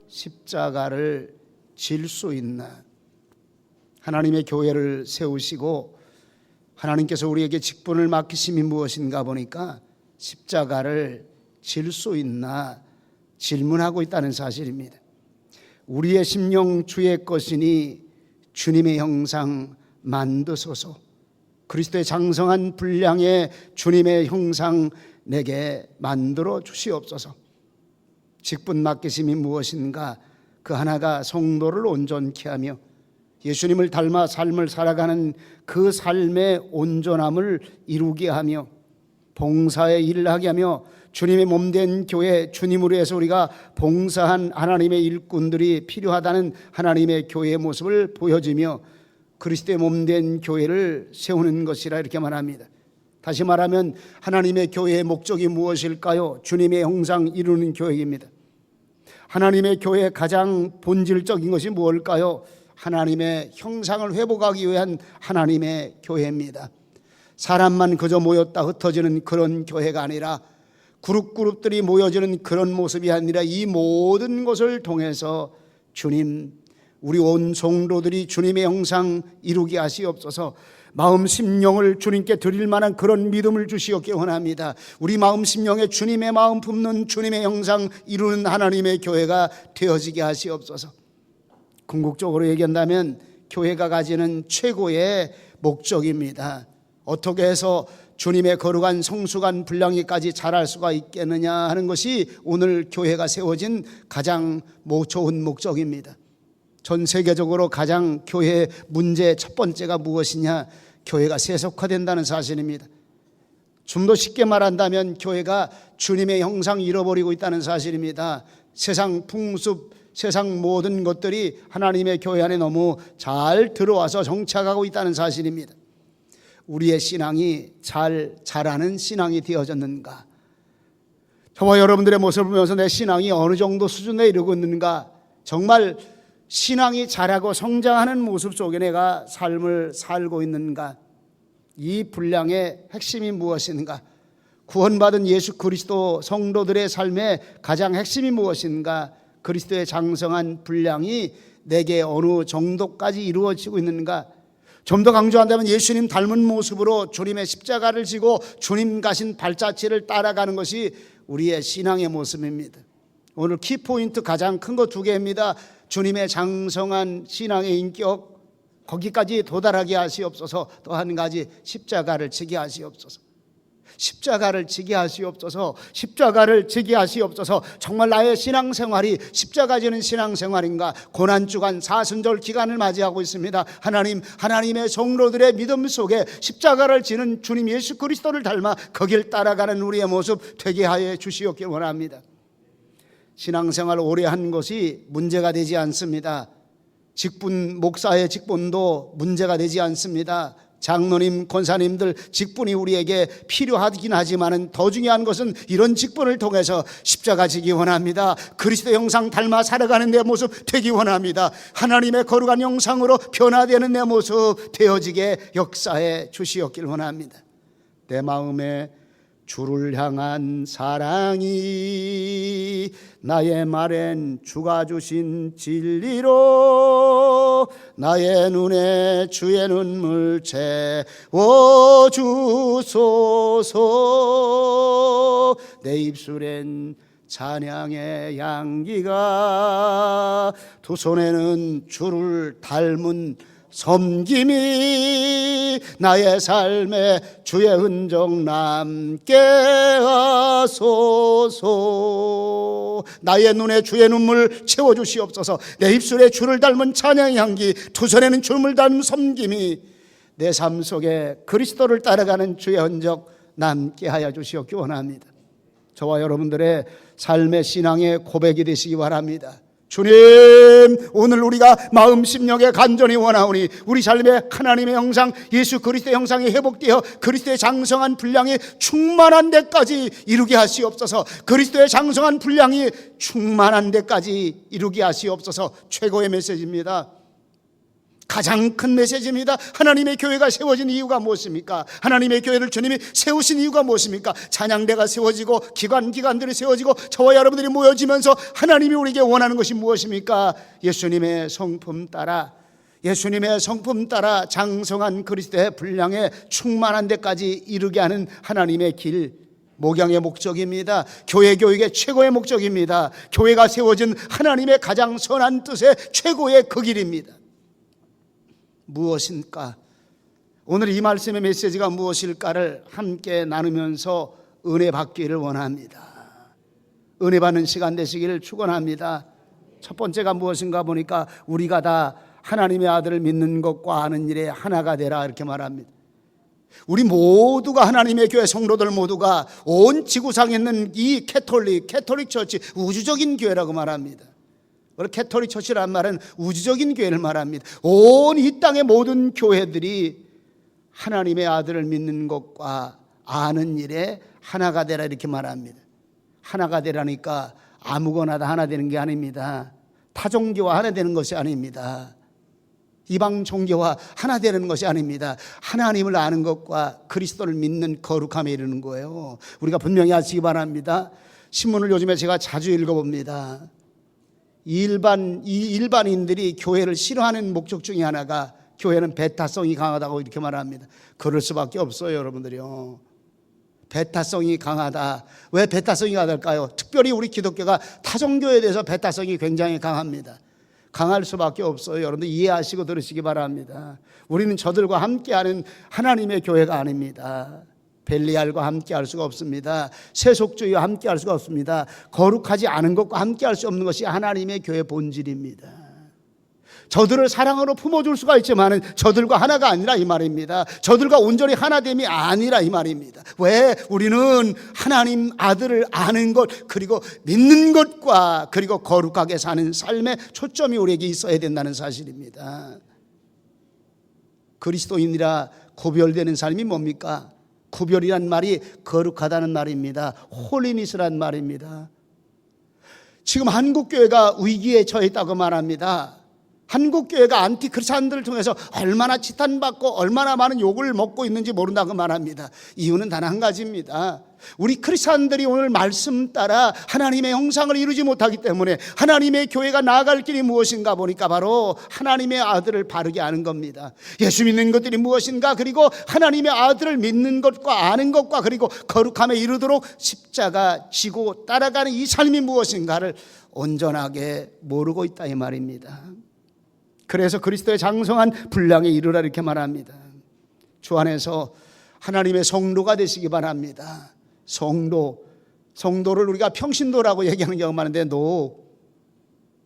십자가를 질 수 있나? 하나님의 교회를 세우시고 하나님께서 우리에게 직분을 맡기심이 무엇인가 보니까 십자가를 질 수 있나 질문하고 있다는 사실입니다. 우리의 심령 주의 것이니 주님의 형상 만드소서. 그리스도의 장성한 분량의 주님의 형상 내게 만들어 주시옵소서. 직분 맡기심이 무엇인가? 그 하나가 성도를 온전케 하며 예수님을 닮아 삶을 살아가는 그 삶의 온전함을 이루게 하며 봉사의 일을 하게 하며 주님의 몸된 교회, 주님으로 해서 우리가 봉사한 하나님의 일꾼들이 필요하다는 하나님의 교회의 모습을 보여주며 그리스도의 몸된 교회를 세우는 것이라 이렇게 말합니다. 다시 말하면 하나님의 교회의 목적이 무엇일까요? 주님의 형상 이루는 교회입니다. 하나님의 교회의 가장 본질적인 것이 무엇일까요? 하나님의 형상을 회복하기 위한 하나님의 교회입니다. 사람만 그저 모였다 흩어지는 그런 교회가 아니라 그룹들이 모여지는 그런 모습이 아니라 이 모든 것을 통해서 주님, 우리 온 성도들이 주님의 형상 이루게 하시옵소서. 마음 심령을 주님께 드릴 만한 그런 믿음을 주시옵기 원합니다. 우리 마음 심령에 주님의 마음 품는 주님의 형상 이루는 하나님의 교회가 되어지게 하시옵소서. 궁극적으로 얘기한다면 교회가 가지는 최고의 목적입니다. 어떻게 해서 주님의 거룩한 성숙한 분량이까지 자랄 수가 있겠느냐 하는 것이 오늘 교회가 세워진 가장 좋은 목적입니다. 전 세계적으로 가장 교회의 문제 첫 번째가 무엇이냐? 교회가 세속화된다는 사실입니다. 좀 더 쉽게 말한다면 교회가 주님의 형상 잃어버리고 있다는 사실입니다. 세상 풍습, 세상 모든 것들이 하나님의 교회 안에 너무 잘 들어와서 정착하고 있다는 사실입니다. 우리의 신앙이 잘 자라는 신앙이 되어졌는가? 저와 여러분들의 모습을 보면서 내 신앙이 어느 정도 수준에 이르고 있는가? 정말 신앙이 자라고 성장하는 모습 속에 내가 삶을 살고 있는가? 이 분량의 핵심이 무엇인가? 구원받은 예수 그리스도 성도들의 삶의 가장 핵심이 무엇인가? 그리스도의 장성한 분량이 내게 어느 정도까지 이루어지고 있는가? 좀 더 강조한다면 예수님 닮은 모습으로 주님의 십자가를 지고 주님 가신 발자취를 따라가는 것이 우리의 신앙의 모습입니다. 오늘 키포인트 가장 큰 거 두 개입니다. 주님의 장성한 신앙의 인격, 거기까지 도달하게 하시옵소서. 또 한 가지, 십자가를 지게 하시옵소서. 십자가를 지게 하시옵소서. 십자가를 지게 하시옵소서. 정말 나의 신앙생활이 십자가 지는 신앙생활인가? 고난주간 사순절 기간을 맞이하고 있습니다. 하나님의 성도들의 믿음 속에 십자가를 지는 주님 예수 그리스도를 닮아 거길 따라가는 우리의 모습 되게 하여 주시옵길 원합니다. 신앙생활 오래 한 것이 문제가 되지 않습니다. 목사의 직분도 문제가 되지 않습니다. 장로님, 권사님들 직분이 우리에게 필요하긴 하지만 더 중요한 것은 이런 직분을 통해서 십자가 지기 원합니다. 그리스도 형상 닮아 살아가는 내 모습 되기 원합니다. 하나님의 거룩한 형상으로 변화되는 내 모습 되어지게 역사해 주시옵길 원합니다. 내 마음에 주를 향한 사랑이 나의 말엔 주가 주신 진리로 나의 눈에 주의 눈물 채워주소서. 내 입술엔 찬양의 향기가 두 손에는 주를 닮은 섬김이 나의 삶에 주의 흔적 남게 하소서. 나의 눈에 주의 눈물 채워주시옵소서. 내 입술에 주를 닮은 찬양의 향기, 두 손에는 주를 닮은 섬김이 내 삶 속에 그리스도를 따라가는 주의 흔적 남게 하여 주시옵기 원합니다. 저와 여러분들의 삶의 신앙의 고백이 되시기 바랍니다. 주님, 오늘 우리가 마음 심령에 간절히 원하오니 우리 삶에 하나님의 형상, 예수 그리스도의 형상이 회복되어 그리스도의 장성한 분량이 충만한 데까지 이루게 하시옵소서. 그리스도의 장성한 분량이 충만한 데까지 이루게 하시옵소서. 최고의 메시지입니다. 가장 큰 메시지입니다. 하나님의 교회가 세워진 이유가 무엇입니까? 하나님의 교회를 주님이 세우신 이유가 무엇입니까? 찬양대가 세워지고 기관들이 세워지고 저와 여러분들이 모여지면서 하나님이 우리에게 원하는 것이 무엇입니까? 예수님의 성품 따라 장성한 그리스도의 분량에 충만한 데까지 이르게 하는 하나님의 길, 목양의 목적입니다. 교육의 최고의 목적입니다. 교회가 세워진 하나님의 가장 선한 뜻의 최고의 그 길입니다. 무엇인가? 오늘 이 말씀의 메시지가 무엇일까를 함께 나누면서 은혜 받기를 원합니다. 은혜 받는 시간 되시기를 축원합니다. 첫 번째가 무엇인가 보니까 우리가 다 하나님의 아들을 믿는 것과 아는 일에 하나가 되라 이렇게 말합니다. 우리 모두가 하나님의 교회 성도들 모두가 온 지구상에 있는 이 캐톨릭 처치, 우주적인 교회라고 말합니다. 캐톨릭 처치라는 말은 우주적인 교회를 말합니다. 온 이 땅의 모든 교회들이 하나님의 아들을 믿는 것과 아는 일에 하나가 되라 이렇게 말합니다. 하나가 되라니까 아무거나 다 하나 되는 게 아닙니다. 타종교와 하나 되는 것이 아닙니다. 이방 종교와 하나 되는 것이 아닙니다. 하나님을 아는 것과 그리스도를 믿는 거룩함에 이르는 거예요. 우리가 분명히 아시기 바랍니다. 신문을 요즘에 제가 자주 읽어봅니다. 일반인들이 교회를 싫어하는 목적 중에 하나가 교회는 배타성이 강하다고 이렇게 말합니다. 그럴 수밖에 없어요, 여러분들이요. 배타성이 강하다. 왜 배타성이 강할까요? 특별히 우리 기독교가 타종교에 대해서 배타성이 굉장히 강합니다. 강할 수밖에 없어요. 여러분들 이해하시고 들으시기 바랍니다. 우리는 저들과 함께하는 하나님의 교회가 아닙니다. 벨리알과 함께할 수가 없습니다. 세속주의와 함께할 수가 없습니다. 거룩하지 않은 것과 함께할 수 없는 것이 하나님의 교회 본질입니다. 저들을 사랑으로 품어줄 수가 있지만 저들과 하나가 아니라 이 말입니다. 저들과 온전히 하나됨이 아니라 이 말입니다. 왜? 우리는 하나님 아들을 아는 것 그리고 믿는 것과 그리고 거룩하게 사는 삶에 초점이 우리에게 있어야 된다는 사실입니다. 그리스도인이라 구별되는 삶이 뭡니까? 구별이란 말이 거룩하다는 말입니다. 홀리니스란 말입니다. 지금 한국교회가 위기에 처해 있다고 말합니다. 한국교회가 안티크리스찬들을 통해서 얼마나 지탄받고 얼마나 많은 욕을 먹고 있는지 모른다고 말합니다. 이유는 단 한 가지입니다. 우리 크리스찬들이 오늘 말씀 따라 하나님의 형상을 이루지 못하기 때문에 하나님의 교회가 나아갈 길이 무엇인가 보니까 바로 하나님의 아들을 바르게 아는 겁니다. 예수 믿는 것들이 무엇인가, 그리고 하나님의 아들을 믿는 것과 아는 것과 그리고 거룩함에 이르도록 십자가 지고 따라가는 이 삶이 무엇인가를 온전하게 모르고 있다 이 말입니다. 그래서 그리스도의 장성한 분량에 이르라 이렇게 말합니다. 주 안에서 하나님의 성도가 되시기 바랍니다. 성도를 우리가 평신도라고 얘기하는 경우가 많은데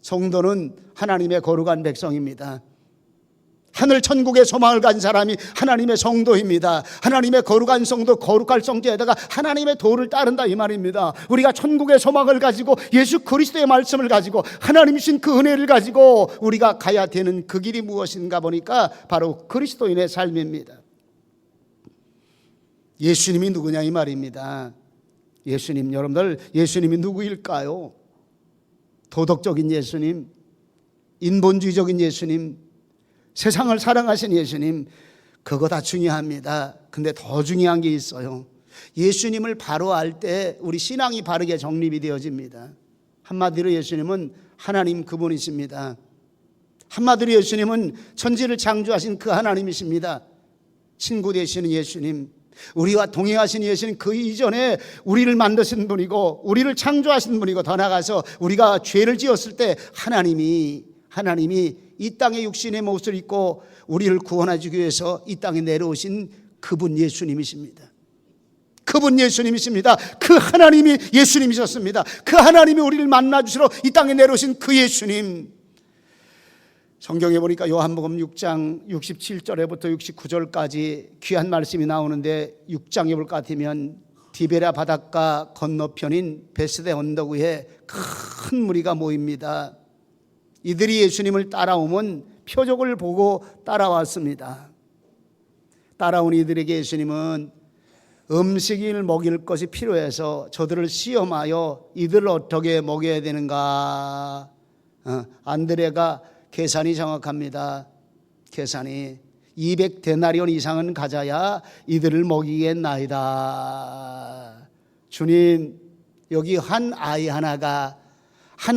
성도는 하나님의 거룩한 백성입니다. 하늘 천국의 소망을 가진 사람이 하나님의 성도입니다. 하나님의 거룩한 성도, 거룩할 성도에다가 하나님의 도를 따른다 이 말입니다. 우리가 천국의 소망을 가지고 예수 그리스도의 말씀을 가지고 하나님 주신 그 은혜를 가지고 우리가 가야 되는 그 길이 무엇인가 보니까 바로 그리스도인의 삶입니다. 예수님이 누구냐 이 말입니다. 예수님, 여러분들 예수님이 누구일까요? 도덕적인 예수님, 인본주의적인 예수님, 세상을 사랑하신 예수님, 그거 다 중요합니다. 근데 더 중요한 게 있어요. 예수님을 바로 알 때 우리 신앙이 바르게 정립이 되어집니다. 한마디로 예수님은 하나님 그분이십니다. 한마디로 예수님은 천지를 창조하신 그 하나님이십니다. 친구 되시는 예수님, 우리와 동행하신 예수님, 그 이전에 우리를 만드신 분이고 우리를 창조하신 분이고, 더 나아가서 우리가 죄를 지었을 때 하나님이 이 땅에 육신의 모습을 입고 우리를 구원하기 위해서 이 땅에 내려오신 그분 예수님이십니다. 그분 예수님이십니다. 그 하나님이 예수님이셨습니다. 그 하나님이 우리를 만나주시러 이 땅에 내려오신 그 예수님. 성경에 보니까 요한복음 6장 67절에부터 69절까지 귀한 말씀이 나오는데, 6장에 볼 것 같으면 디베랴 바닷가 건너편인 베스데 언덕 위에 큰 무리가 모입니다. 이들이 예수님을 따라오면 표적을 보고 따라왔습니다. 따라온 이들에게 예수님은 음식을 먹일 것이 필요해서 저들을 시험하여 이들을 어떻게 먹여야 되는가. 안드레가 계산이 정확합니다. 계산이 200데나리온 이상은 가져야 이들을 먹이겠나이다. 주님, 여기 한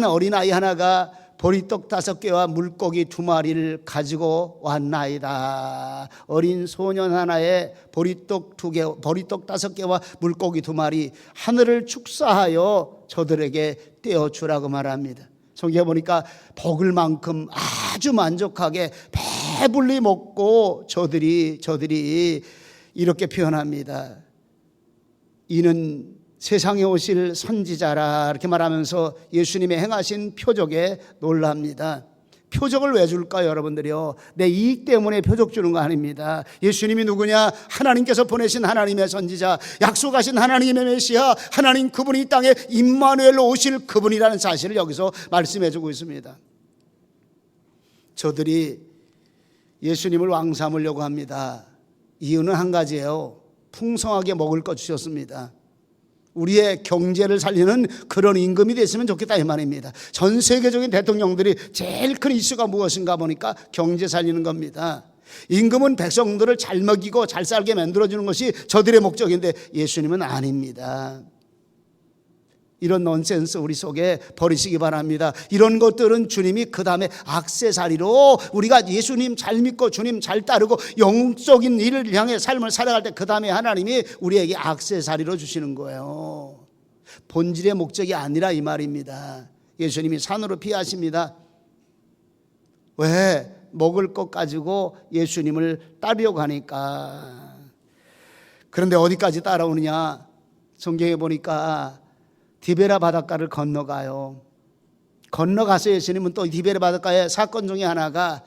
어린아이 하나가 보리떡 5개와 물고기 2마리를 가지고 왔나이다. 어린 소년 하나에 보리떡 5개와 물고기 2마리, 하늘을 축사하여 저들에게 떼어주라고 말합니다. 성경에 보니까 먹을 만큼 아주 만족하게 배불리 먹고 저들이 이렇게 표현합니다. 이는 세상에 오실 선지자라, 이렇게 말하면서 예수님의 행하신 표적에 놀랍니다. 표적을 왜 줄까요, 여러분들이요? 내 이익 때문에 표적 주는 거 아닙니다. 예수님이 누구냐? 하나님께서 보내신 하나님의 선지자, 약속하신 하나님의 메시아, 하나님 그분이 이 땅에 임마누엘로 오실 그분이라는 사실을 여기서 말씀해 주고 있습니다. 저들이 예수님을 왕 삼으려고 합니다. 이유는 한 가지예요. 풍성하게 먹을 것 주셨습니다. 우리의 경제를 살리는 그런 임금이 됐으면 좋겠다 이 말입니다. 전 세계적인 대통령들이 제일 큰 이슈가 무엇인가 보니까 경제 살리는 겁니다. 임금은 백성들을 잘 먹이고 잘 살게 만들어주는 것이 저들의 목적인데 예수님은 아닙니다. 이런 넌센스 우리 속에 버리시기 바랍니다. 이런 것들은 주님이 그 다음에 액세서리로, 우리가 예수님 잘 믿고 주님 잘 따르고 영적인 일을 향해 삶을 살아갈 때 그 다음에 하나님이 우리에게 액세서리로 주시는 거예요. 본질의 목적이 아니라 이 말입니다. 예수님이 산으로 피하십니다. 왜? 먹을 것 가지고 예수님을 따르려고 하니까. 그런데 어디까지 따라오느냐? 성경에 보니까 디베라 바닷가를 건너가요. 건너가서 예수님은 또 디베라 바닷가의 사건 중에 하나가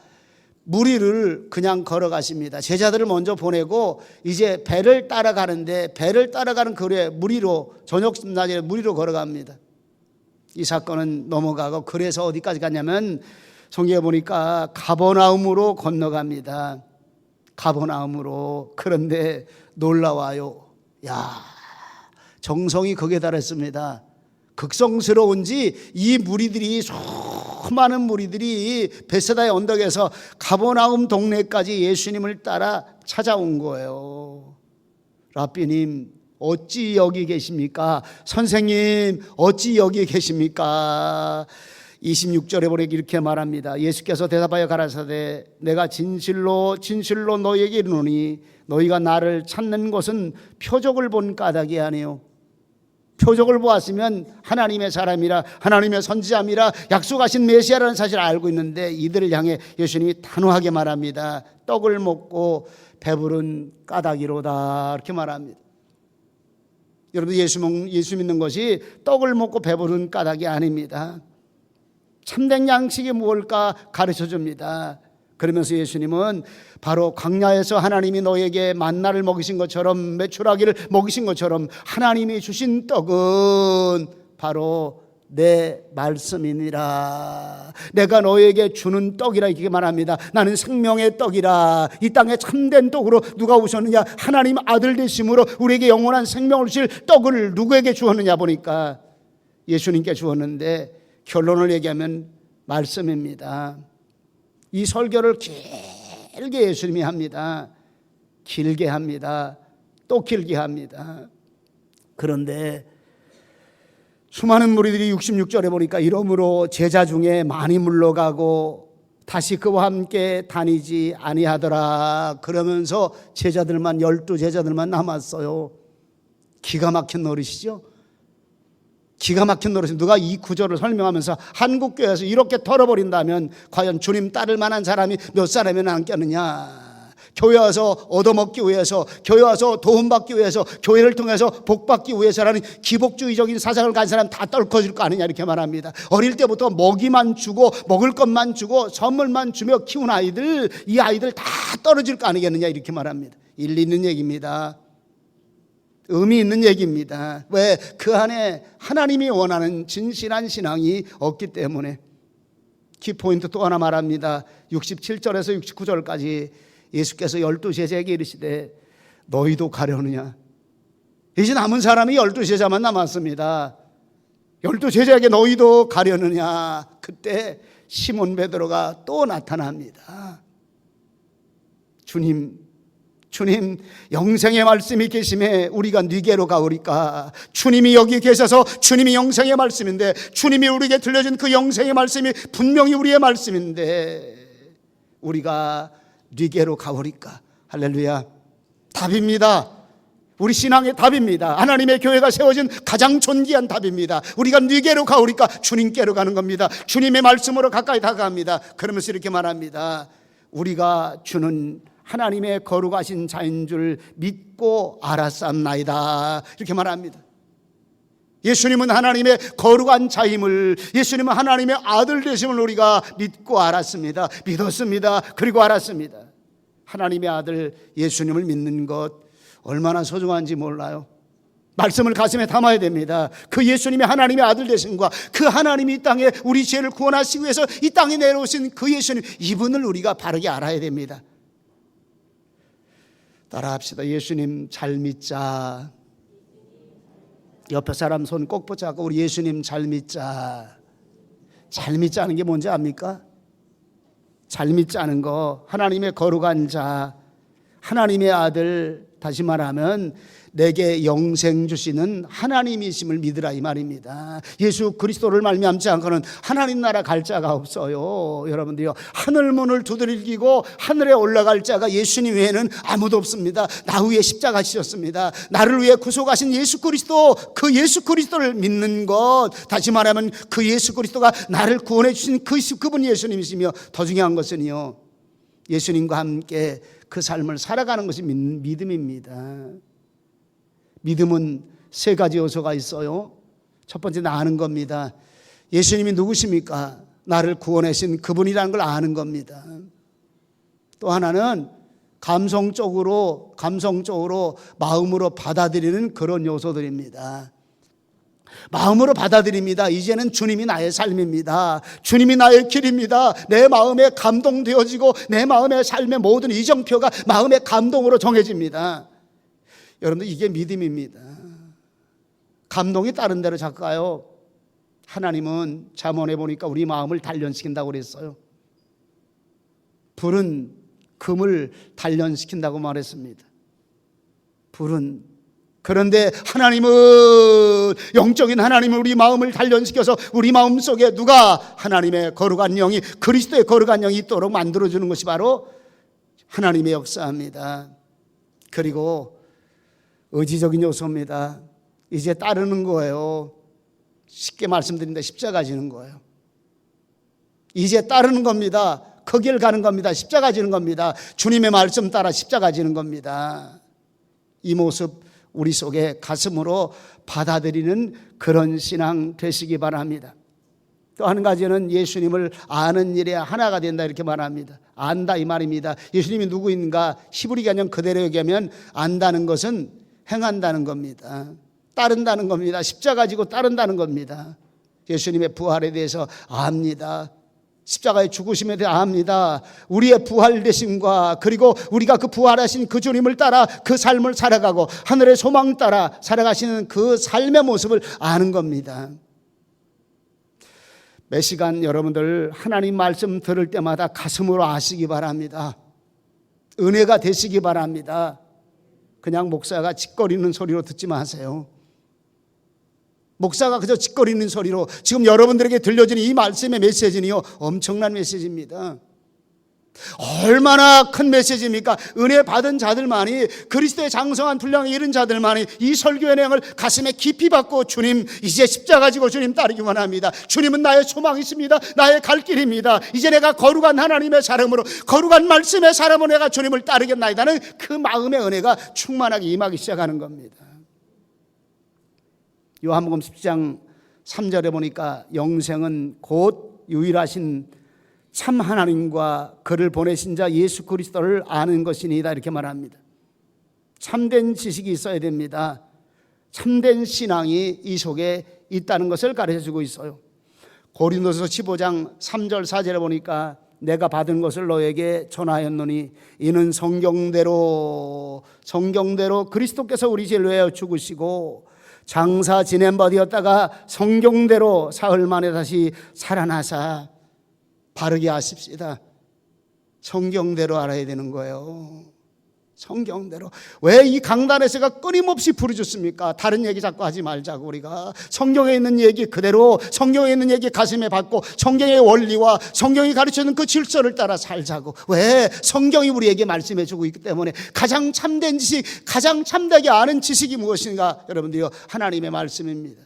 무리를 그냥 걸어가십니다. 제자들을 먼저 보내고 이제 배를 따라가는데, 배를 따라가는 거리에 무리로, 저녁 낮에 무리로 걸어갑니다. 이 사건은 넘어가고, 그래서 어디까지 갔냐면 성경에 보니까 가버나움으로 건너갑니다. 가버나움으로. 그런데 놀라워요. 정성이 극에 달했습니다. 극성스러운지 이 무리들이, 수많은 무리들이 베세다의 언덕에서 가버나움 동네까지 예수님을 따라 찾아온 거예요. 라삐님, 어찌 여기 계십니까? 선생님, 어찌 여기 계십니까? 26절에 보니 이렇게 말합니다. 예수께서 대답하여 가라사대 내가 진실로 진실로 너희에게 이르노니 너희가 나를 찾는 것은 표적을 본 까닭이 아니요, 표적을 보았으면 하나님의 사람이라, 하나님의 선지자미라, 약속하신 메시아라는 사실을 알고 있는데 이들을 향해 예수님이 단호하게 말합니다. 떡을 먹고 배부른 까닭이로다, 이렇게 말합니다. 여러분, 예수 믿는 것이 떡을 먹고 배부른 까닭이 아닙니다. 참된 양식이 무엇일까 가르쳐 줍니다. 그러면서 예수님은 바로 광야에서 하나님이 너에게 만나를 먹이신 것처럼, 메추라기를 먹이신 것처럼 하나님이 주신 떡은 바로 내 말씀이니라. 내가 너에게 주는 떡이라, 이렇게 말합니다. 나는 생명의 떡이라. 이 땅에 참된 떡으로 누가 오셨느냐? 하나님 아들 되심으로 우리에게 영원한 생명을 주실 떡을 누구에게 주었느냐 보니까 예수님께 주었는데, 결론을 얘기하면 말씀입니다. 이 설교를 길게 예수님이 합니다. 길게 합니다. 또 길게 합니다. 그런데 수많은 무리들이 66절에 보니까 이러므로 제자 중에 많이 물러가고 다시 그와 함께 다니지 아니하더라. 그러면서 제자들만, 12제자들만 남았어요. 기가 막힌 노릇이죠. 기가 막힌 노릇이, 누가 이 구절을 설명하면서 한국교회에서 이렇게 털어버린다면 과연 주님 따를 만한 사람이 몇 사람이 남겠느냐? 교회 와서 얻어먹기 위해서, 교회 와서 도움받기 위해서, 교회를 통해서 복받기 위해서라는 기복주의적인 사상을 가진 사람 다 떨궈질 거 아니냐, 이렇게 말합니다. 어릴 때부터 먹이만 주고 먹을 것만 주고 선물만 주며 키운 아이들, 이 아이들 다 떨어질 거 아니겠느냐, 이렇게 말합니다. 일리 있는 얘기입니다. 의미 있는 얘기입니다. 왜? 그 안에 하나님이 원하는 진실한 신앙이 없기 때문에. 키포인트 또 하나 말합니다. 67절에서 69절까지 예수께서 12제자에게 이르시되 너희도 가려느냐? 이제 남은 사람이 12제자만 남았습니다. 12제자에게 너희도 가려느냐? 그때 시몬 베드로가 또 나타납니다. 주님 영생의 말씀이 계심에 우리가 네게로 가오리까. 주님이 여기 계셔서 주님이 영생의 말씀인데, 주님이 우리에게 들려준 그 영생의 말씀이 분명히 우리의 말씀인데 우리가 네게로 가오리까. 할렐루야. 답입니다. 우리 신앙의 답입니다. 하나님의 교회가 세워진 가장 존귀한 답입니다. 우리가 네게로 가오리까. 주님께로 가는 겁니다. 주님의 말씀으로 가까이 다가갑니다. 그러면서 이렇게 말합니다. 우리가 주는 하나님의 거룩하신 자인 줄 믿고 알았사옵나이다. 이렇게 말합니다. 예수님은 하나님의 거룩한 자임을, 예수님은 하나님의 아들 되심을 우리가 믿고 알았습니다. 믿었습니다. 그리고 알았습니다. 하나님의 아들 예수님을 믿는 것 얼마나 소중한지 몰라요. 말씀을 가슴에 담아야 됩니다. 그 예수님이 하나님의 아들 되심과 그 하나님이 이 땅에 우리 죄를 구원하시기 위해서 이 땅에 내려오신 그 예수님, 이분을 우리가 바르게 알아야 됩니다. 따라합시다. 예수님 잘 믿자. 옆에 사람 손 꼭 붙잡고 우리 예수님 잘 믿자. 잘 믿자는 게 뭔지 압니까? 잘 믿자는 거, 하나님의 거룩한 자, 하나님의 아들, 다시 말하면 내게 영생 주시는 하나님이심을 믿으라, 이 말입니다. 예수 그리스도를 말미암지 않고는 하나님 나라 갈 자가 없어요. 여러분들요, 하늘문을 두드리고 하늘에 올라갈 자가 예수님 외에는 아무도 없습니다. 나 위에 십자가 지셨습니다. 나를 위해 구속하신 예수 그리스도, 그 예수 그리스도를 믿는 것, 다시 말하면 그 예수 그리스도가 나를 구원해 주신 그분 예수님이시며, 더 중요한 것은요, 예수님과 함께 그 삶을 살아가는 것이 믿음입니다. 믿음은 세 가지 요소가 있어요. 첫 번째는 아는 겁니다. 예수님이 누구십니까? 나를 구원하신 그분이라는 걸 아는 겁니다. 또 하나는 감성적으로 마음으로 받아들이는 그런 요소들입니다. 마음으로 받아들입니다. 이제는 주님이 나의 삶입니다. 주님이 나의 길입니다. 내 마음에 감동되어지고 내 마음의 삶의 모든 이정표가 마음의 감동으로 정해집니다. 여러분들, 이게 믿음입니다. 감동이 다른 데로 자꾸 가요. 하나님은 잠언에 보니까 우리 마음을 단련시킨다고 그랬어요. 불은 금을 단련시킨다고 말했습니다. 불은. 그런데 하나님은, 영적인 하나님은 우리 마음을 단련시켜서 우리 마음 속에 누가? 하나님의 거룩한 영이, 그리스도의 거룩한 영이 있도록 만들어주는 것이 바로 하나님의 역사입니다. 그리고 의지적인 요소입니다. 이제 따르는 거예요. 쉽게 말씀드린다, 십자가 지는 거예요. 이제 따르는 겁니다. 그 길 가는 겁니다. 십자가 지는 겁니다. 주님의 말씀 따라 십자가 지는 겁니다. 이 모습 우리 속에 가슴으로 받아들이는 그런 신앙 되시기 바랍니다. 또 한 가지는 예수님을 아는 일에 하나가 된다, 이렇게 말합니다. 안다, 이 말입니다. 예수님이 누구인가 히브리 개념 그대로 얘기하면 안다는 것은 행한다는 겁니다. 따른다는 겁니다. 십자가 지고 따른다는 겁니다. 예수님의 부활에 대해서 압니다. 십자가의 죽으심에 대해 압니다. 우리의 부활되심과, 그리고 우리가 그 부활하신 그 주님을 따라 그 삶을 살아가고 하늘의 소망 따라 살아가시는 그 삶의 모습을 아는 겁니다. 매 시간 여러분들 하나님 말씀 들을 때마다 가슴으로 아시기 바랍니다. 은혜가 되시기 바랍니다. 그냥 목사가 짓거리는 소리로 듣지 마세요. 목사가 그저 짓거리는 소리로, 지금 여러분들에게 들려지는 이 말씀의 메시지는요, 엄청난 메시지입니다. 얼마나 큰 메시지입니까? 은혜 받은 자들만이, 그리스도의 장성한 분량에 이른 자들만이 이 설교의 내용을 가슴에 깊이 받고, 주님 이제 십자가 지고 주님 따르기 원합니다. 주님은 나의 소망이십니다. 나의 갈 길입니다. 이제 내가 거룩한 하나님의 사람으로, 거룩한 말씀의 사람으로 내가 주님을 따르겠나이다는 그 마음의 은혜가 충만하게 임하기 시작하는 겁니다. 요한복음 10장 3절에 보니까 영생은 곧 유일하신 참 하나님과 그를 보내신 자 예수 그리스도를 아는 것이니이다, 이렇게 말합니다. 참된 지식이 있어야 됩니다. 참된 신앙이 이 속에 있다는 것을 가르쳐주고 있어요. 고린도서 15장 3절 4절에 보니까 내가 받은 것을 너에게 전하였노니 이는 성경대로 그리스도께서 우리 죄를 위하여 죽으시고 장사 지낸 바 되었다가 성경대로 사흘 만에 다시 살아나사, 바르게 하십시다. 성경대로 알아야 되는 거예요. 성경대로. 왜 이 강단에서가 끊임없이 부르짖습니까? 다른 얘기 자꾸 하지 말자고. 우리가 성경에 있는 얘기 그대로, 성경에 있는 얘기 가슴에 받고 성경의 원리와 성경이 가르치는 그 질서를 따라 살자고. 왜? 성경이 우리에게 말씀해 주고 있기 때문에. 가장 참된 지식, 가장 참되게 아는 지식이 무엇인가? 여러분들요, 하나님의 말씀입니다.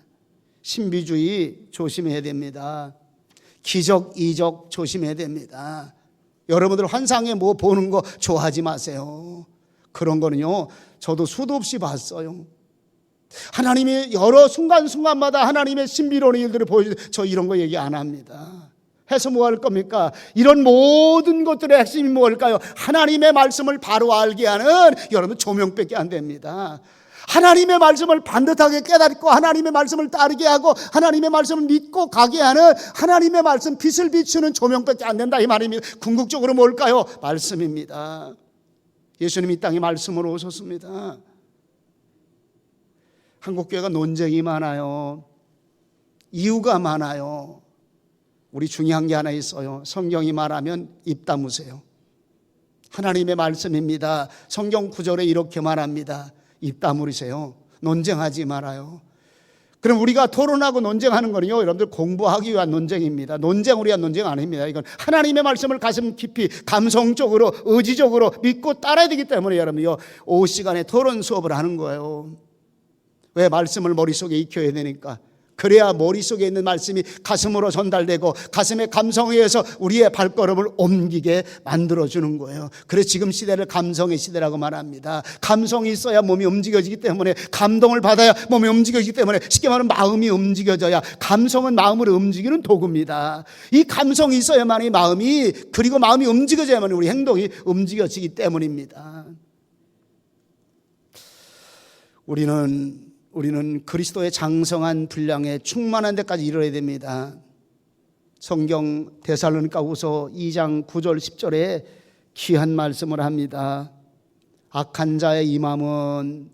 신비주의 조심해야 됩니다. 기적, 이적 조심해야 됩니다. 여러분들 환상에 뭐 보는 거 좋아하지 마세요. 그런 거는요, 저도 수도 없이 봤어요. 하나님이 여러 순간순간마다 하나님의 신비로운 일들을 보여주는데 저 이런 거 얘기 안 합니다. 해서 뭐 할 겁니까? 이런 모든 것들의 핵심이 뭘까요? 하나님의 말씀을 바로 알게 하는 여러분 조명밖에 안 됩니다. 하나님의 말씀을 반듯하게 깨닫고 하나님의 말씀을 따르게 하고 하나님의 말씀을 믿고 가게 하는 하나님의 말씀, 빛을 비추는 조명밖에 안 된다 이 말입니다. 궁극적으로 뭘까요? 말씀입니다. 예수님이 이 땅에 말씀으로 오셨습니다. 한국교회가 논쟁이 많아요. 이유가 많아요. 우리 중요한 게 하나 있어요. 성경이 말하면 입 다무세요. 하나님의 말씀입니다. 성경 구절에 이렇게 말합니다. 입 다물으세요. 논쟁하지 말아요. 그럼 우리가 토론하고 논쟁하는 거는요, 여러분들 공부하기 위한 논쟁입니다. 논쟁을 위한 논쟁 아닙니다. 이건 하나님의 말씀을 가슴 깊이 감성적으로 의지적으로 믿고 따라야 되기 때문에 여러분요, 오후 시간에 토론 수업을 하는 거예요. 왜? 말씀을 머릿속에 익혀야 되니까. 그래야 머릿속에 있는 말씀이 가슴으로 전달되고 가슴의 감성에 의해서 우리의 발걸음을 옮기게 만들어주는 거예요. 그래서 지금 시대를 감성의 시대라고 말합니다. 감성이 있어야 몸이 움직여지기 때문에, 감동을 받아야 몸이 움직여지기 때문에, 쉽게 말하면 마음이 움직여져야, 감성은 마음을 움직이는 도구입니다. 이 감성이 있어야만이 마음이, 그리고 마음이 움직여져야만 우리 행동이 움직여지기 때문입니다. 우리는 그리스도의 장성한 분량에 충만한 데까지 이르러야 됩니다. 성경 데살로니가후서 2장 9절 10절에 귀한 말씀을 합니다. 악한 자의 이 마음은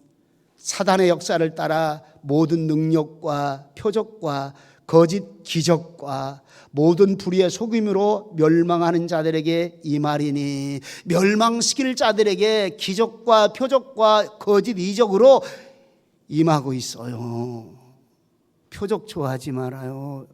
사단의 역사를 따라 모든 능력과 표적과 거짓 기적과 모든 불의의 속임으로 멸망하는 자들에게 이 말이니, 멸망시킬 자들에게 기적과 표적과 거짓 이적으로 임하고 있어요. 표적 좋아하지 말아요.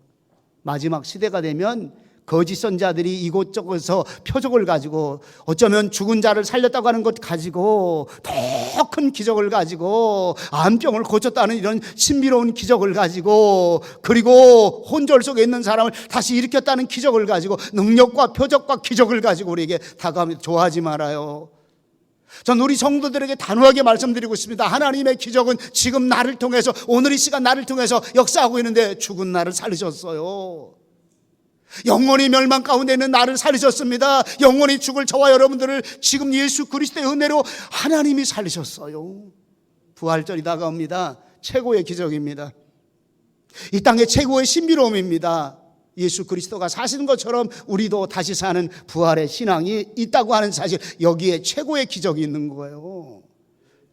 마지막 시대가 되면 거짓 선자들이 이곳저곳에서 표적을 가지고, 어쩌면 죽은 자를 살렸다고 하는 것 가지고, 더 큰 기적을 가지고, 암병을 고쳤다는 이런 신비로운 기적을 가지고, 그리고 혼절 속에 있는 사람을 다시 일으켰다는 기적을 가지고, 능력과 표적과 기적을 가지고 우리에게 다가옵니다. 좋아하지 말아요. 전 우리 성도들에게 단호하게 말씀드리고 있습니다. 하나님의 기적은 지금 나를 통해서, 오늘 이 시간 나를 통해서 역사하고 있는데, 죽은 나를 살리셨어요. 영원히 멸망 가운데 있는 나를 살리셨습니다. 영원히 죽을 저와 여러분들을 지금 예수 그리스도의 은혜로 하나님이 살리셨어요. 부활절이 다가옵니다. 최고의 기적입니다. 이 땅의 최고의 신비로움입니다. 예수 그리스도가 사시는 것처럼 우리도 다시 사는 부활의 신앙이 있다고 하는 사실, 여기에 최고의 기적이 있는 거예요.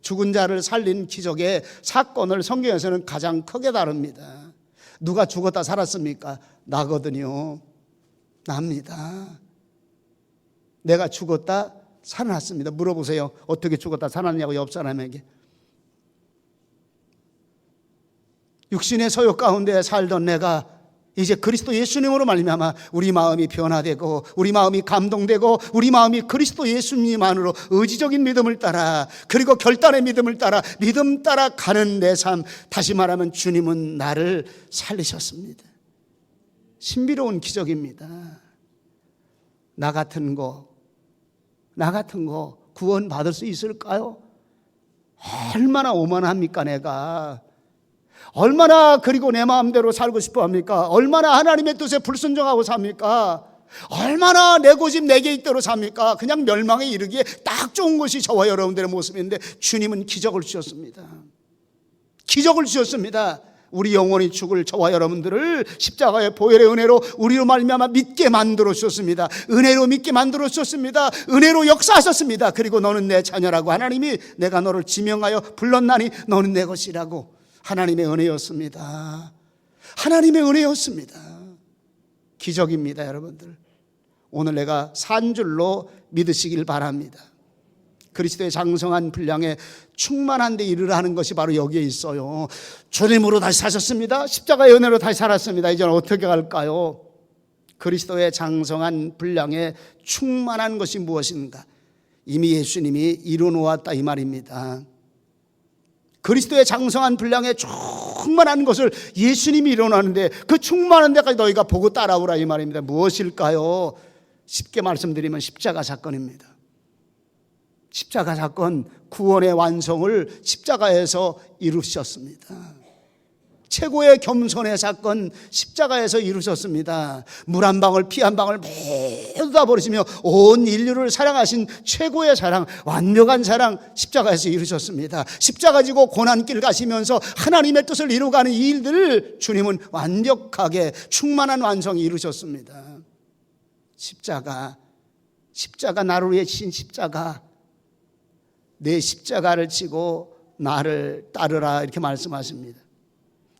죽은 자를 살린 기적의 사건을 성경에서는 가장 크게 다룹니다. 누가 죽었다 살았습니까? 나거든요. 납니다. 내가 죽었다 살아났습니다. 물어보세요. 어떻게 죽었다 살아났냐고, 옆 사람에게. 육신의 소욕 가운데 살던 내가 이제 그리스도 예수님으로 말미암아 우리 마음이 변화되고, 우리 마음이 감동되고, 우리 마음이 그리스도 예수님 안으로 의지적인 믿음을 따라, 그리고 결단의 믿음을 따라, 믿음 따라 가는 내 삶, 다시 말하면 주님은 나를 살리셨습니다. 신비로운 기적입니다. 나 같은 거 구원 받을 수 있을까요? 얼마나 오만합니까 내가. 얼마나 그리고 내 마음대로 살고 싶어 합니까? 얼마나 하나님의 뜻에 불순종하고 삽니까? 얼마나 내 고집 내 계획대로 삽니까? 그냥 멸망에 이르기에 딱 좋은 것이 저와 여러분들의 모습인데, 주님은 기적을 주셨습니다. 기적을 주셨습니다. 우리 영원히 죽을 저와 여러분들을 십자가의 보혈의 은혜로 우리로 말미암아 믿게 만들어 주셨습니다. 은혜로 믿게 만들어 주셨습니다. 은혜로 역사하셨습니다. 그리고 너는 내 자녀라고, 하나님이 내가 너를 지명하여 불렀나니 너는 내 것이라고. 하나님의 은혜였습니다. 하나님의 은혜였습니다. 기적입니다, 여러분들. 오늘 내가 산 줄로 믿으시길 바랍니다. 그리스도의 장성한 분량에 충만한 데 이르라는 것이 바로 여기에 있어요. 주님으로 다시 사셨습니다. 십자가의 은혜로 다시 살았습니다. 이제는 어떻게 갈까요? 그리스도의 장성한 분량에 충만한 것이 무엇인가? 이미 예수님이 이루어 놓았다 이 말입니다. 그리스도의 장성한 분량에 충만한 것을 예수님이 이루어 놓았는데 그 충만한 데까지 너희가 보고 따라오라 이 말입니다. 무엇일까요? 쉽게 말씀드리면 십자가 사건입니다. 십자가 사건, 구원의 완성을 십자가에서 이루셨습니다. 최고의 겸손의 사건, 십자가에서 이루셨습니다. 물 한 방울, 피 한 방울 모두 다 버리시며 온 인류를 사랑하신 최고의 사랑, 완벽한 사랑, 십자가에서 이루셨습니다. 십자가 지고 고난길 가시면서 하나님의 뜻을 이루가는 이 일들을 주님은 완벽하게 충만한 완성이 이루셨습니다. 십자가 나를 위해 지신 십자가, 내 십자가를 지고 나를 따르라 이렇게 말씀하십니다.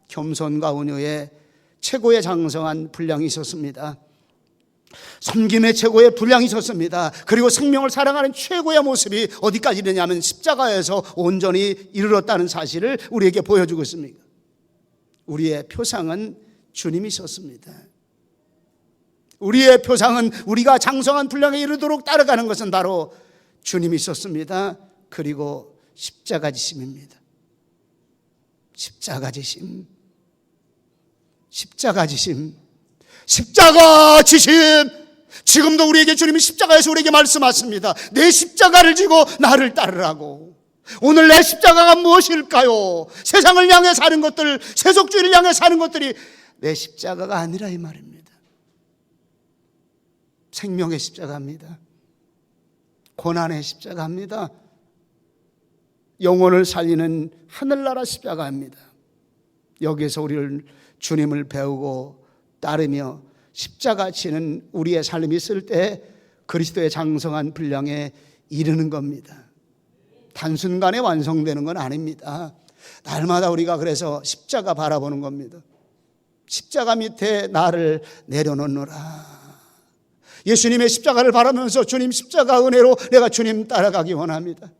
겸손과 온유의 최고의 장성한 분량이 있었습니다. 섬김의 최고의 분량이 있었습니다. 그리고 생명을 사랑하는 최고의 모습이 어디까지 이르냐면 십자가에서 온전히 이르렀다는 사실을 우리에게 보여주고 있습니다. 우리의 표상은 주님이셨습니다. 우리의 표상은 우리가 장성한 분량에 이르도록 따라가는 것은 바로 주님이셨습니다. 그리고 십자가 지심입니다. 십자가 지심, 십자가 지심, 십자가 지심. 지금도 우리에게 주님이 십자가에서 우리에게 말씀하십니다. 내 십자가를 지고 나를 따르라고. 오늘 내 십자가가 무엇일까요? 세상을 향해 사는 것들, 세속주의를 향해 사는 것들이 내 십자가가 아니라 이 말입니다. 생명의 십자가입니다. 고난의 십자가입니다. 영혼을 살리는 하늘나라 십자가입니다. 여기에서 우리를 주님을 배우고 따르며 십자가 지는 우리의 삶이 있을 때 그리스도의 장성한 분량에 이르는 겁니다. 단순간에 완성되는 건 아닙니다. 날마다 우리가 그래서 십자가 바라보는 겁니다. 십자가 밑에 나를 내려놓노라. 예수님의 십자가를 바라면서 주님 십자가 은혜로 내가 주님 따라가기 원합니다.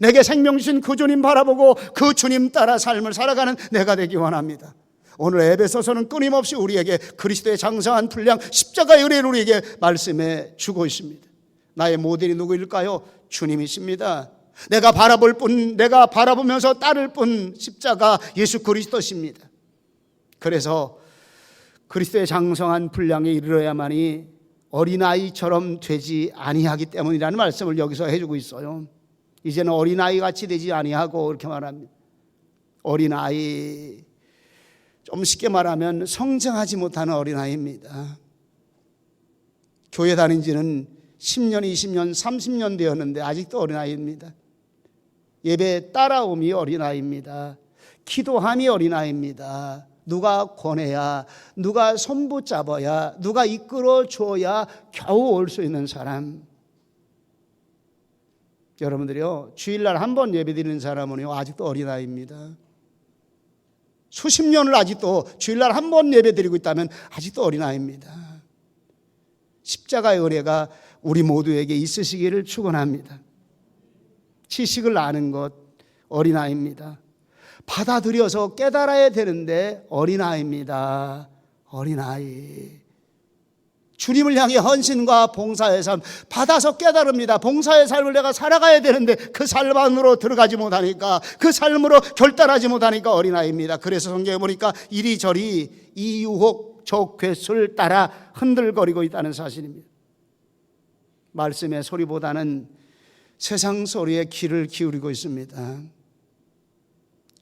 내게 생명 주신 그 주님 바라보고 그 주님 따라 삶을 살아가는 내가 되기 원합니다. 오늘 에베소서는 끊임없이 우리에게 그리스도의 장성한 분량 십자가의 은혜를 우리에게 말씀해 주고 있습니다. 나의 모델이 누구일까요? 주님이십니다. 내가 바라볼 뿐, 내가 바라보면서 따를 뿐 십자가 예수 그리스도십니다. 그래서 그리스도의 장성한 분량에 이르러야만이 어린아이처럼 되지 아니하기 때문이라는 말씀을 여기서 해주고 있어요. 이제는 어린아이 같이 되지 아니하고 이렇게 말합니다. 어린아이, 좀 쉽게 말하면 성장하지 못하는 어린아이입니다. 교회 다닌 지는 10년, 20년, 30년 되었는데 아직도 어린아이입니다. 예배 따라옴이 어린아이입니다. 기도함이 어린아이입니다. 누가 권해야, 누가 손붙잡아야, 누가 이끌어줘야 겨우 올 수 있는 사람. 여러분들이요, 주일날 한 번 예배드리는 사람은요 아직도 어린아이입니다. 수십 년을 아직도 주일날 한 번 예배드리고 있다면 아직도 어린아이입니다. 십자가의 은혜가 우리 모두에게 있으시기를 축원합니다. 지식을 아는 것 어린아이입니다. 받아들여서 깨달아야 되는데 어린아이입니다. 어린아이. 주님을 향해 헌신과 봉사의 삶 받아서 깨달습니다. 봉사의 삶을 내가 살아가야 되는데 그 삶 안으로 들어가지 못하니까, 그 삶으로 결단하지 못하니까 어린아이입니다. 그래서 성경에 보니까 이리저리 이 유혹 저 괴수를 따라 흔들거리고 있다는 사실입니다. 말씀의 소리보다는 세상 소리에 귀를 기울이고 있습니다.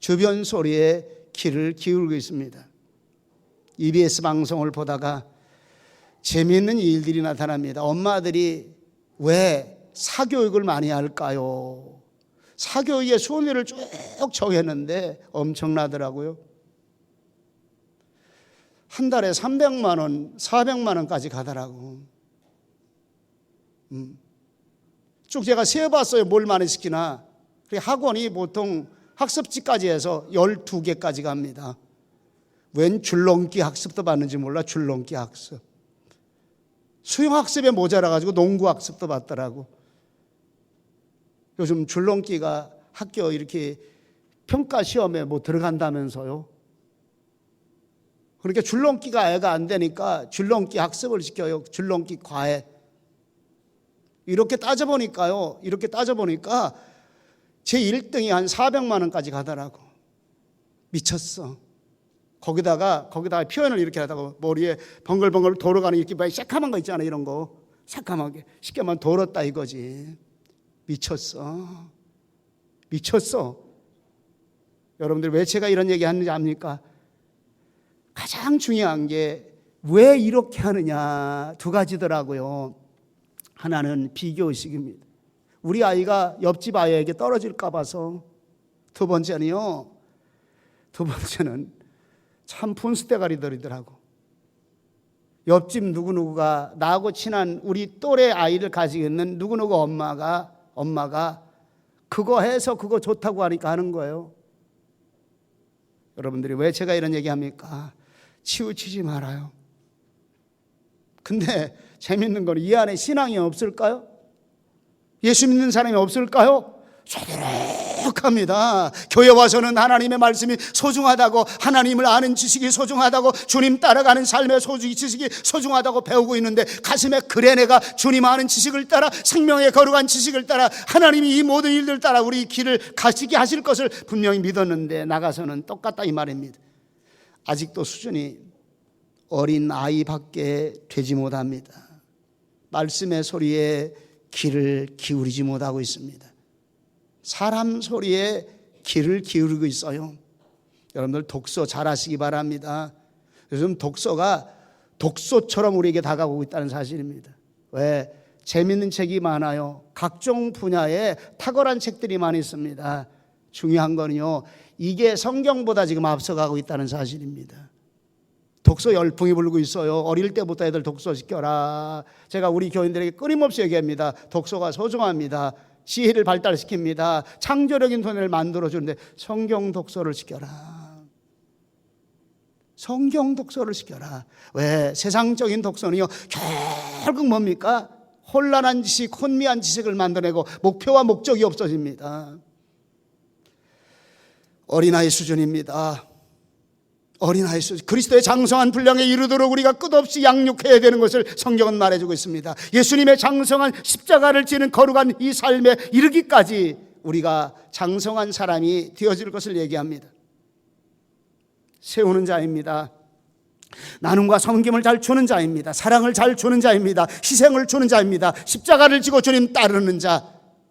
주변 소리에 귀를 기울이고 있습니다. EBS 방송을 보다가 재미있는 일들이 나타납니다. 엄마들이 왜 사교육을 많이 할까요? 사교육의 순위를 쭉 정했는데 엄청나더라고요. 한 달에 300만 원, 400만 원까지 가더라고. 쭉 제가 세어봤어요. 뭘 많이 시키나. 학원이 보통 학습지까지 해서 12개까지 갑니다. 웬 줄넘기 학습도 받는지 몰라. 줄넘기 학습. 수영학습에 모자라가지고 농구학습도 받더라고. 요즘 줄넘기가 학교 이렇게 평가 시험에 뭐 들어간다면서요. 그러니까 줄넘기가 애가 안 되니까 줄넘기 학습을 시켜요. 줄넘기 과외. 이렇게 따져보니까 제 1등이 한 400만 원까지 가더라고. 미쳤어. 거기다가 표현을 이렇게 하다가 머리에 번글번글 돌아가는 이렇게 새까만 거 있잖아. 이런 거 새까맣게 쉽게 말하면 돌았다 이거지. 미쳤어. 여러분들 왜 제가 이런 얘기 하는지 압니까? 가장 중요한 게 왜 이렇게 하느냐 두 가지더라고요. 하나는 비교의식입니다. 우리 아이가 옆집 아이에게 떨어질까 봐서. 두 번째는 참 분수대가리들이더라고. 옆집 누구누구가 나하고 친한 우리 또래 아이를 가지고 있는 누구누구 엄마가 그거 해서 그거 좋다고 하니까 하는 거예요. 여러분들이 왜 제가 이런 얘기합니까? 치우치지 말아요. 근데 재밌는 건 이 안에 신앙이 없을까요? 예수 믿는 사람이 없을까요? 소중합니다. 교회 와서는 하나님의 말씀이 소중하다고, 하나님을 아는 지식이 소중하다고, 주님 따라가는 삶의 지식이 소중하다고 배우고 있는데 가슴에 그래 내가 주님 아는 지식을 따라 생명의 거룩한 지식을 따라 하나님이 이 모든 일들 따라 우리 길을 가시게 하실 것을 분명히 믿었는데 나가서는 똑같다 이 말입니다. 아직도 수준이 어린 아이밖에 되지 못합니다. 말씀의 소리에 귀를 기울이지 못하고 있습니다. 사람 소리에 귀를 기울이고 있어요. 여러분들 독서 잘하시기 바랍니다. 요즘 독서가 독소처럼 우리에게 다가오고 있다는 사실입니다. 왜? 재밌는 책이 많아요. 각종 분야에 탁월한 책들이 많이 있습니다. 중요한 거는요, 이게 성경보다 지금 앞서가고 있다는 사실입니다. 독서 열풍이 불고 있어요. 어릴 때부터 애들 독서 시켜라. 제가 우리 교인들에게 끊임없이 얘기합니다. 독서가 소중합니다. 지혜를 발달시킵니다. 창조적인 손해를 만들어주는데 성경 독서를 시켜라. 성경 독서를 시켜라. 왜? 세상적인 독서는요, 결국 뭡니까? 혼란한 지식, 혼미한 지식을 만들어내고 목표와 목적이 없어집니다. 어린아이 수준입니다. 어린아이 수준. 그리스도의 장성한 분량에 이르도록 우리가 끝없이 양육해야 되는 것을 성경은 말해주고 있습니다. 예수님의 장성한 십자가를 지는 거룩한 이 삶에 이르기까지 우리가 장성한 사람이 되어질 것을 얘기합니다. 세우는 자입니다. 나눔과 섬김을 잘 주는 자입니다. 사랑을 잘 주는 자입니다. 희생을 주는 자입니다. 십자가를 지고 주님 따르는 자,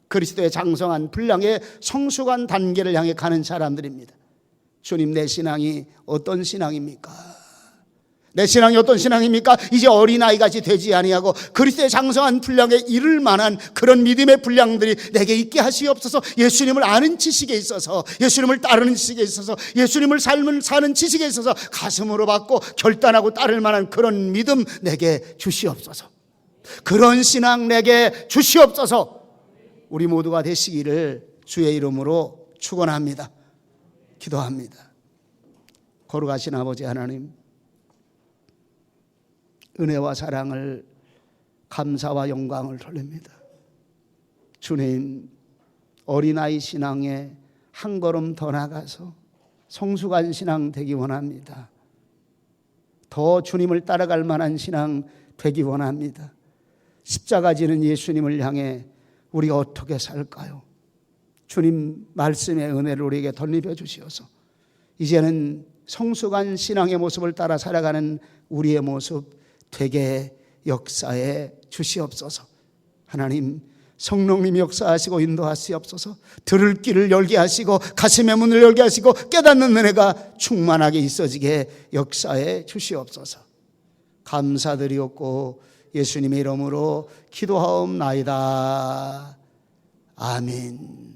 그리스도의 장성한 분량의 성숙한 단계를 향해 가는 사람들입니다. 주님, 내 신앙이 어떤 신앙입니까? 내 신앙이 어떤 신앙입니까? 이제 어린아이같이 되지 아니하고 그리스도의 장성한 분량에 이를 만한 그런 믿음의 분량들이 내게 있게 하시옵소서. 예수님을 아는 지식에 있어서, 예수님을 따르는 지식에 있어서, 예수님을 사는 지식에 있어서 가슴으로 받고 결단하고 따를 만한 그런 믿음 내게 주시옵소서. 그런 신앙 내게 주시옵소서. 우리 모두가 되시기를 주의 이름으로 축원합니다. 기도합니다. 거룩하신 아버지 하나님, 은혜와 사랑을, 감사와 영광을 돌립니다. 주님, 어린아이 신앙에 한 걸음 더 나가서 성숙한 신앙 되기 원합니다. 더 주님을 따라갈 만한 신앙 되기 원합니다. 십자가 지는 예수님을 향해 우리가 어떻게 살까요? 주님 말씀의 은혜를 우리에게 덧입혀 주시어서 이제는 성숙한 신앙의 모습을 따라 살아가는 우리의 모습 되게 역사해 주시옵소서. 하나님, 성령님이 역사하시고 인도하시옵소서. 들을 귀를 열게 하시고 가슴의 문을 열게 하시고 깨닫는 은혜가 충만하게 있어지게 역사해 주시옵소서. 감사드리옵고 예수님의 이름으로 기도하옵나이다. 아멘.